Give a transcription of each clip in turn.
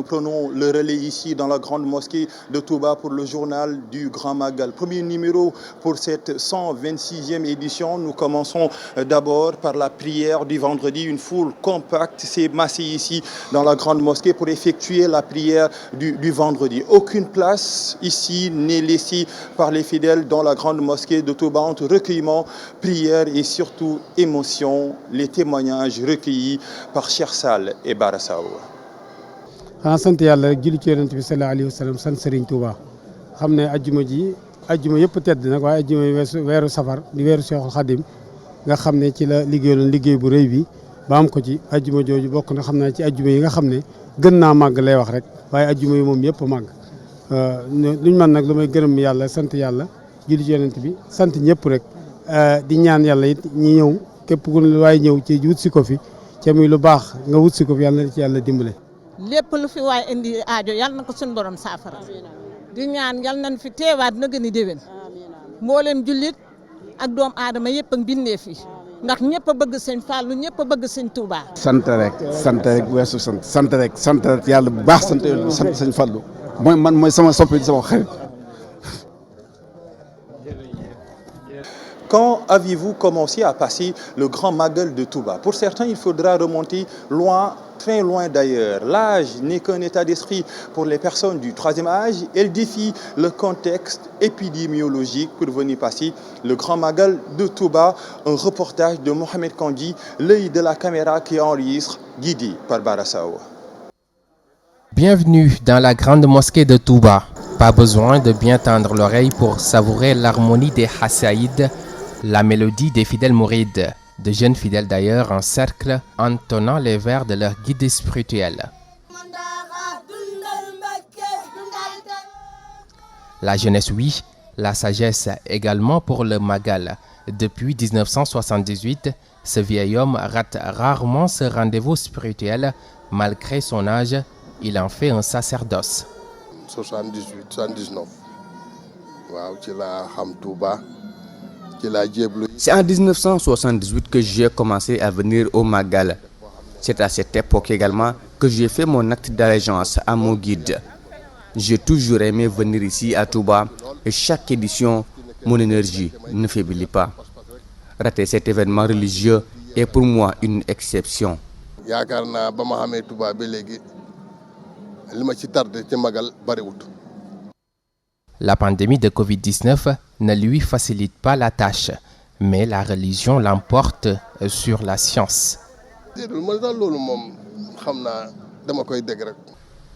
Prenons le relais ici dans la grande mosquée de Touba pour le journal du Grand Magal. Premier numéro pour cette 126e édition. Nous commençons d'abord par la prière du vendredi. Une foule compacte s'est massée ici dans la grande mosquée pour effectuer la prière du vendredi. Aucune place ici n'est laissée par les fidèles dans la grande mosquée de Touba entre recueillement, prière et surtout émotion. Les témoignages recueillis par Cheikh Sall et Bara Sow. xanaa sant yàlla rek julli ci yonent bi sallallahu alayhi wa sallam sant Serigne Touba xam ne ajjuma yëpp tedd nag waaye ajjuma weeru safar di weeru Cheikhul Khadim nga xam ne ci la liggéeyaloon liggéey bu rëy bi ba am ko ci ajjuma jooju bokk na xam naa ci ajjuma yi nga xam ne gën naa màgg lay wax rek waaye ajjuma yi moom yëpp màgg luñ man nag lu may gërëm yàlla sant yàlla julli ci yonent bi sant ñëpp rek di ñaan yàlla it ñi ñëw képp ku waaye ñëw ci wut si ko fi ca muy lu baax nga wut si ko fi yàlla na ci yàlla dimbale. lépp lu fi waay indi aajo yal na ko suñu borom saafara di ñaan yal nañ fi teewaat na gën a déwén mboolem jullit ak doom aadama yëpp ak bindee fi ndax ñëpp a bëgg sëñ Fallou ñëpp a bëgg sëñ Touba. sant rek weesu sant rek yàlla bu baax sant sëñ Fallou mooy sama soppi sama xarit. Quand avez-vous commencé à passer le grand Magal de Touba? Pour certains, il faudra remonter loin, très loin d'ailleurs. L'âge n'est qu'un état d'esprit pour les personnes du troisième âge. Elle défie le contexte épidémiologique pour venir passer le grand Magal de Touba. Un reportage de Mohamed Kandi, l'œil de la caméra qui enregistre, guidé par Bara Sow. Bienvenue dans la grande mosquée de Touba. Pas besoin de bien tendre l'oreille pour savourer l'harmonie des Hassaïdes, la mélodie des fidèles mourides, de jeunes fidèles d'ailleurs en cercle, entonnant les vers de leur guide spirituel. La jeunesse, oui, la sagesse également pour le Magal. Depuis 1978, ce vieil homme rate rarement ce rendez-vous spirituel. Malgré son âge, il en fait un sacerdoce. 78, 79. Waaw, ci la xam Touba. C'est en 1978 que j'ai commencé à venir au Magal. C'est à cette époque également que j'ai fait mon acte d'allégeance à mon guide. J'ai toujours aimé venir ici à Touba et chaque édition, mon énergie ne faiblit pas. Rater cet événement religieux est pour moi une exception. Yaakaar naa ba ma xamee Touba ba léegi li ma ci tardé ci Magal bariwut. La pandémie de Covid-19 ne lui facilite pas la tâche, mais la religion l'emporte sur la science.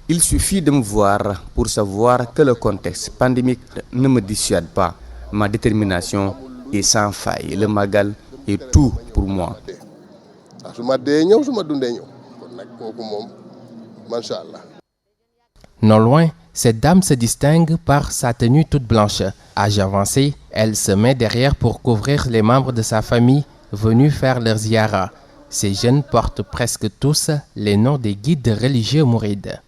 Il suffit de me voir pour savoir que le contexte pandémique ne me dissuade pas. Ma détermination est sans faille. Le Magal est tout pour moi. Non loin, cette dame se distingue par sa tenue toute blanche. Âge avancé, elle se met derrière pour couvrir les membres de sa famille venus faire leur ziara. Ces jeunes portent presque tous les noms des guides religieux mourides.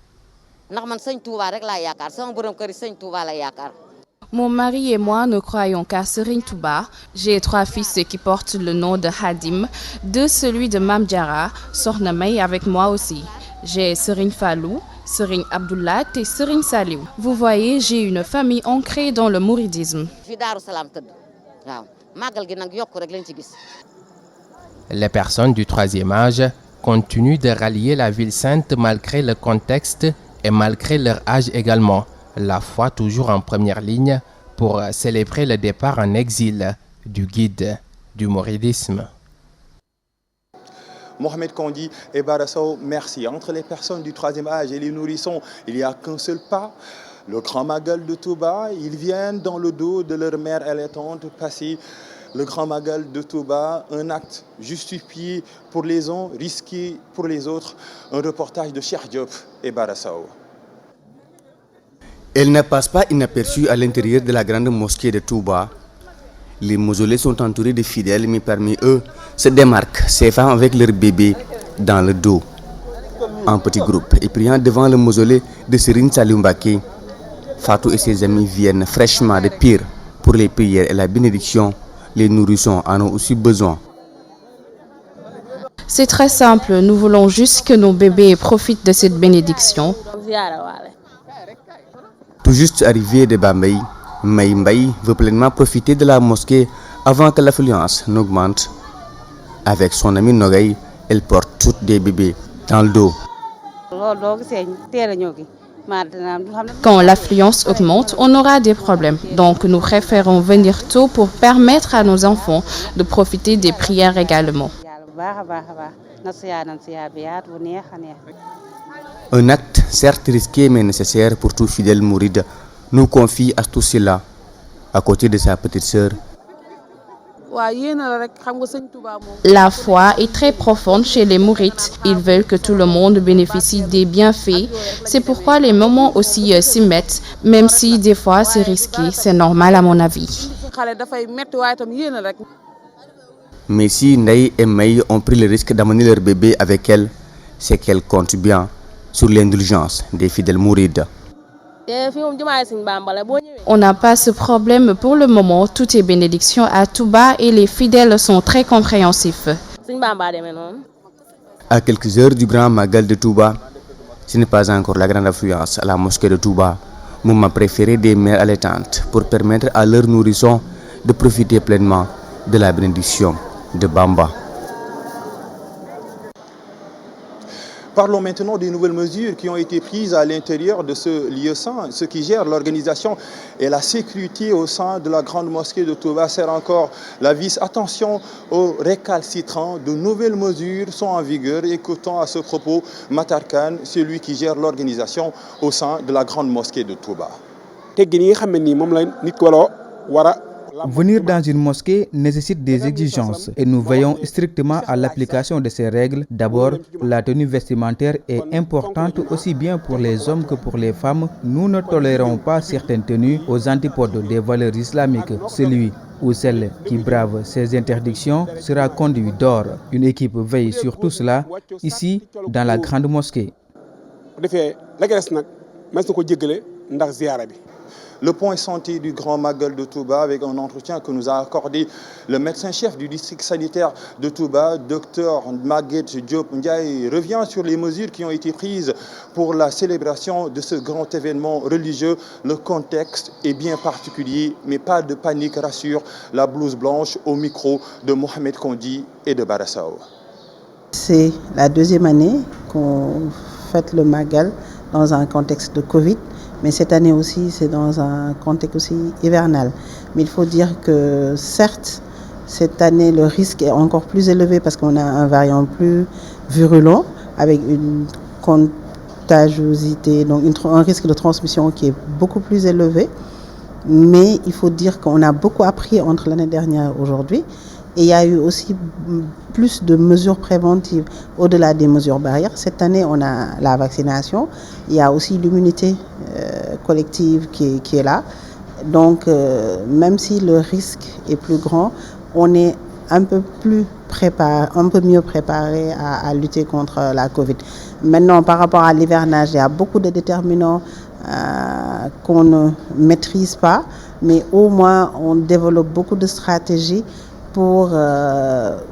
Mon mari et moi ne croyons qu'à Serigne Touba. J'ai 3 fils qui portent le nom de Hadim, 2 celui de Mam Diarra, Sokhna May avec moi aussi. J'ai Serigne Fallou, Serigne Abdoulaye et Serigne Saliou. Vous voyez, j'ai une famille ancrée dans le mouridisme. Les personnes du troisième âge continuent de rallier la ville sainte malgré le contexte et malgré leur âge également. La foi toujours en première ligne pour célébrer le départ en exil du guide du mouridisme. Mohamed Kandi et Bara Sow, merci. Entre les personnes du troisième âge et les nourrissons, il n'y a qu'un seul pas. Le grand Magal de Touba, ils viennent dans le dos de leur mère allaitante passer le grand Magal de Touba, un acte justifié pour les uns, risqué pour les autres. Un reportage de Cheikh Diop et Bara Sow. Elle ne passe pas inaperçue à l'intérieur de la grande mosquée de Touba. Les mausolées sont entourés de fidèles, mais parmi eux se démarquent ces femmes avec leurs bébés dans le dos. En petit groupe et priant devant le mausolée de Serigne Saliou Mbacké, Fatou et ses amis viennent fraîchement de Pire pour les prières et la bénédiction. Les nourrissons en ont aussi besoin. C'est très simple, nous voulons juste que nos bébés profitent de cette bénédiction. Tout juste arrivé de Bambey, May Mbaye veut pleinement profiter de la mosquée avant que l'affluence n'augmente. Avec son ami Nogay, elle porte toutes des bébés dans le dos. Quand l'affluence augmente, on aura des problèmes. Donc nous préférons venir tôt pour permettre à nos enfants de profiter des prières également. Un acte certes risqué mais nécessaire pour tout fidèle mouride, nous confie Astou Sylla, à côté de sa petite sœur. La foi est très profonde chez les mourites. Ils veulent que tout le monde bénéficie des bienfaits. C'est pourquoi les mamans aussi s'y mettent, même si des fois c'est risqué, c'est normal à mon avis. Mais si Ndeye et May ont pris le risque d'amener leur bébé avec elles, c'est qu'elles comptent bien sur l'indulgence des fidèles mourides. On n'a pas ce problème pour le moment. Tout est bénédiction à Touba et les fidèles sont très compréhensifs. À quelques heures du grand Magal de Touba, ce n'est pas encore la grande affluence à la mosquée de Touba, moment préféré des mères allaitantes pour permettre à leurs nourrissons de profiter pleinement de la bénédiction de Bamba. Parlons maintenant des nouvelles mesures qui ont été prises à l'intérieur de ce lieu saint. Ce qui gère l'organisation et la sécurité au sein de la grande mosquée de Touba sert encore la vis. Attention aux récalcitrants, de nouvelles mesures sont en vigueur. Écoutons à ce propos Matar Kane, celui qui gère l'organisation au sein de la grande mosquée de Touba. Venir dans une mosquée nécessite des exigences et nous veillons strictement à l'application de ces règles. D'abord, la tenue vestimentaire est importante aussi bien pour les hommes que pour les femmes. Nous ne tolérons pas certaines tenues aux antipodes des valeurs islamiques. Celui ou celle qui brave ces interdictions sera conduit dehors. Une équipe veille sur tout cela ici dans la grande mosquée. Le point santé du Grand Magal de Touba avec un entretien que nous a accordé le médecin-chef du district sanitaire de Touba, Dr Maguette Diop Ndiaye, revient sur les mesures qui ont été prises pour la célébration de ce grand événement religieux. Le contexte est bien particulier, mais pas de panique, rassure la blouse blanche au micro de Mohamed Kondi et de Barassao. C'est la deuxième année qu'on fête le Magal dans un contexte de Covid. Mais cette année aussi, c'est dans un contexte aussi hivernal. Mais il faut dire que certes, cette année, le risque est encore plus élevé parce qu'on a un variant plus virulent avec une contagiosité, donc un risque de transmission qui est beaucoup plus élevé. Mais il faut dire qu'on a beaucoup appris entre l'année dernière et aujourd'hui. Et il y a eu aussi plus de mesures préventives au-delà des mesures barrières. Cette année, on a la vaccination. Il y a aussi l'immunité collective qui est là. Donc, même si le risque est plus grand, on est un peu mieux préparé à lutter contre la Covid. Maintenant, par rapport à l'hivernage, il y a beaucoup de déterminants qu'on ne maîtrise pas, mais au moins, on développe beaucoup de stratégies pour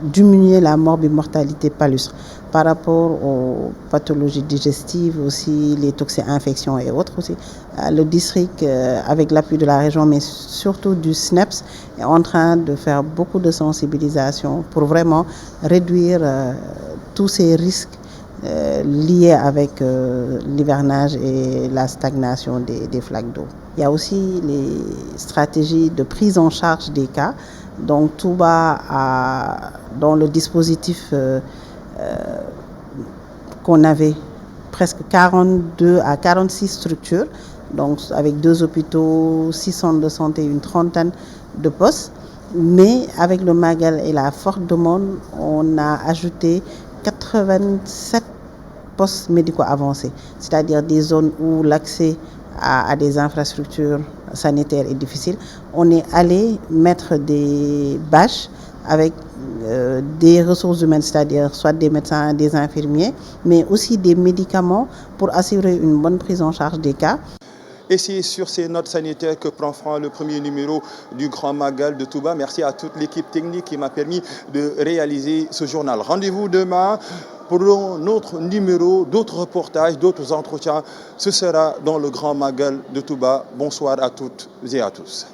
diminuer la morbimortalité palustre. Par rapport aux pathologies digestives, aussi les toxi-infections et autres aussi, le district, avec l'appui de la région, mais surtout du SNEPS, est en train de faire beaucoup de sensibilisation pour vraiment réduire tous ces risques liés avec l'hivernage et la stagnation des flaques d'eau. Il y a aussi les stratégies de prise en charge des cas. Donc Touba a, dans le dispositif qu'on avait presque 42 à 46 structures, donc avec 2 hôpitaux, 6 centres de santé, une trentaine de postes. Mais avec le Magal et la forte demande, on a ajouté 87 postes médicaux avancés, c'est-à-dire des zones où l'accès à des infrastructures sanitaires est difficile. On est allé mettre des bâches avec des ressources humaines, c'est-à-dire soit des médecins, des infirmiers, mais aussi des médicaments pour assurer une bonne prise en charge des cas. Et c'est sur ces notes sanitaires que prend fin le premier numéro du Grand Magal de Touba. Merci à toute l'équipe technique qui m'a permis de réaliser ce journal. Rendez-vous demain pour un autre numéro, d'autres reportages, d'autres entretiens. Ce sera dans le Grand Magal de Touba. Bonsoir à toutes et à tous.